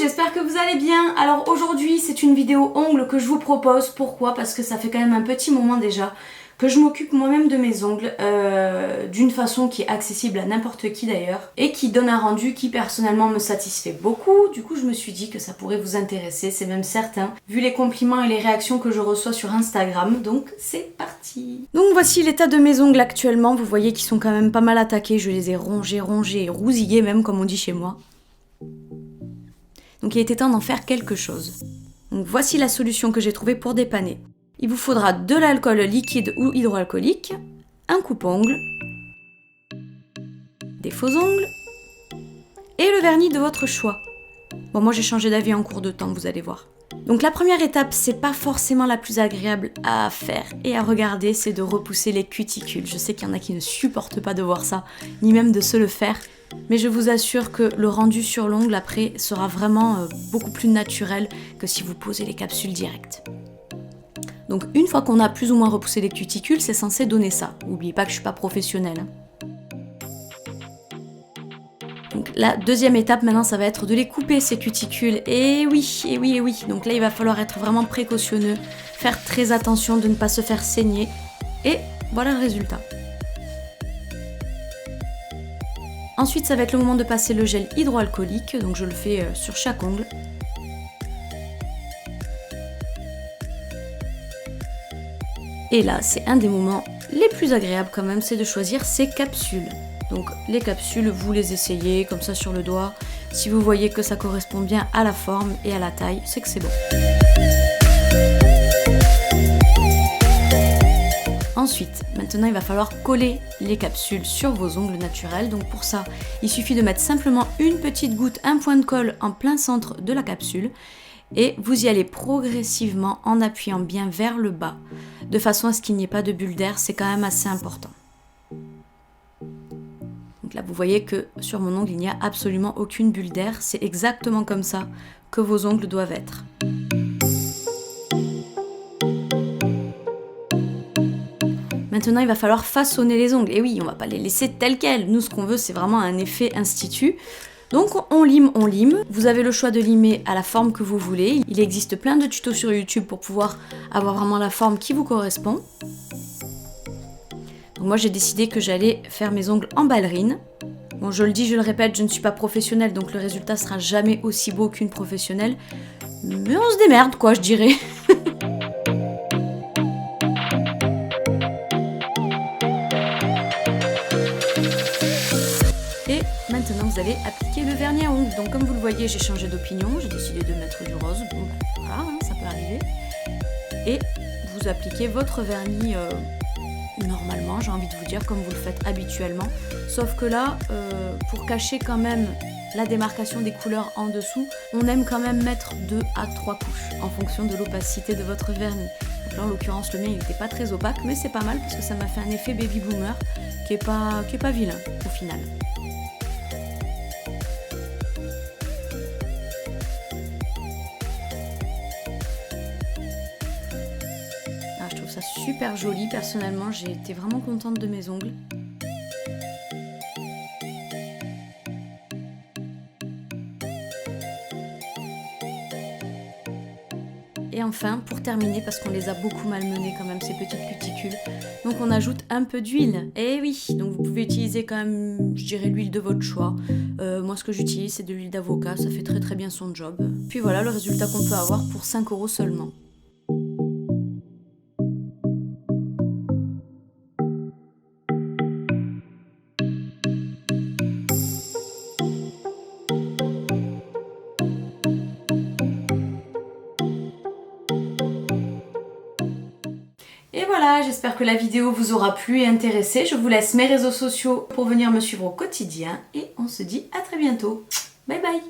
j'espère que vous allez bien. Alors aujourd'hui c'est une vidéo ongles que je vous propose. Pourquoi? Parce que ça fait quand même un petit moment déjà que je m'occupe moi-même de mes ongles d'une façon qui est accessible à n'importe qui d'ailleurs et qui donne un rendu qui personnellement me satisfait beaucoup. Du coup je me suis dit que ça pourrait vous intéresser, c'est même certain, vu les compliments et les réactions que je reçois sur Instagram. Donc c'est parti. Donc voici l'état de mes ongles actuellement. Vous voyez qu'ils sont quand même pas mal attaqués. Je les ai rongés et rousillés même, comme on dit chez moi. Donc il était temps d'en faire quelque chose. Donc voici la solution que j'ai trouvée pour dépanner. Il vous faudra de l'alcool liquide ou hydroalcoolique, un coupe-ongle, des faux ongles et le vernis de votre choix. Bon, moi j'ai changé d'avis en cours de temps, vous allez voir. Donc la première étape, c'est pas forcément la plus agréable à faire et à regarder, c'est de repousser les cuticules. Je sais qu'il y en a qui ne supportent pas de voir ça, ni même de se le faire. Mais je vous assure que le rendu sur l'ongle après sera vraiment beaucoup plus naturel que si vous posez les capsules directes. Donc une fois qu'on a plus ou moins repoussé les cuticules, c'est censé donner ça. N'oubliez pas que je suis pas professionnelle. Donc la deuxième étape maintenant, ça va être de les couper ces cuticules. Et oui, et oui, et oui. Donc là, il va falloir être vraiment précautionneux, faire très attention de ne pas se faire saigner. Et voilà le résultat. Ensuite, ça va être le moment de passer le gel hydroalcoolique. Donc je le fais sur chaque ongle. Et là, c'est un des moments les plus agréables quand même, c'est de choisir ces capsules. Donc les capsules, vous les essayez comme ça sur le doigt. Si vous voyez que ça correspond bien à la forme et à la taille, c'est que c'est bon. Ensuite, maintenant il va falloir coller les capsules sur vos ongles naturels. Donc pour ça, il suffit de mettre simplement une petite goutte, un point de colle en plein centre de la capsule. Et vous y allez progressivement en appuyant bien vers le bas, de façon à ce qu'il n'y ait pas de bulle d'air, c'est quand même assez important. Donc là vous voyez que sur mon ongle il n'y a absolument aucune bulle d'air, c'est exactement comme ça que vos ongles doivent être. Maintenant il va falloir façonner les ongles, et oui on va pas les laisser tels quels, nous ce qu'on veut c'est vraiment un effet institut. Donc on lime, vous avez le choix de limer à la forme que vous voulez. Il existe plein de tutos sur YouTube pour pouvoir avoir vraiment la forme qui vous correspond. Donc moi j'ai décidé que j'allais faire mes ongles en ballerine. Bon je le dis, je le répète, je ne suis pas professionnelle donc le résultat sera jamais aussi beau qu'une professionnelle. Mais on se démerde quoi je dirais. Maintenant vous allez appliquer le vernis à ongles. Donc comme vous le voyez, j'ai changé d'opinion, j'ai décidé de mettre du rose. Bon voilà, hein, ça peut arriver. Et vous appliquez votre vernis normalement, j'ai envie de vous dire, comme vous le faites habituellement. Sauf que là, pour cacher quand même la démarcation des couleurs en dessous, on aime quand même mettre 2 à 3 couches en fonction de l'opacité de votre vernis. Donc là en l'occurrence le mien il n'était pas très opaque, mais c'est pas mal parce que ça m'a fait un effet baby boomer qui est pas vilain au final. Je trouve ça super joli, personnellement j'ai été vraiment contente de mes ongles. Et enfin, pour terminer, parce qu'on les a beaucoup malmenés quand même ces petites cuticules, donc on ajoute un peu d'huile. Et oui, donc vous pouvez utiliser quand même, je dirais, l'huile de votre choix. Moi ce que j'utilise c'est de l'huile d'avocat, ça fait très bien son job. Puis voilà le résultat qu'on peut avoir pour 5 € seulement. Et voilà, j'espère que la vidéo vous aura plu et intéressé. Je vous laisse mes réseaux sociaux pour venir me suivre au quotidien et on se dit à très bientôt. Bye bye!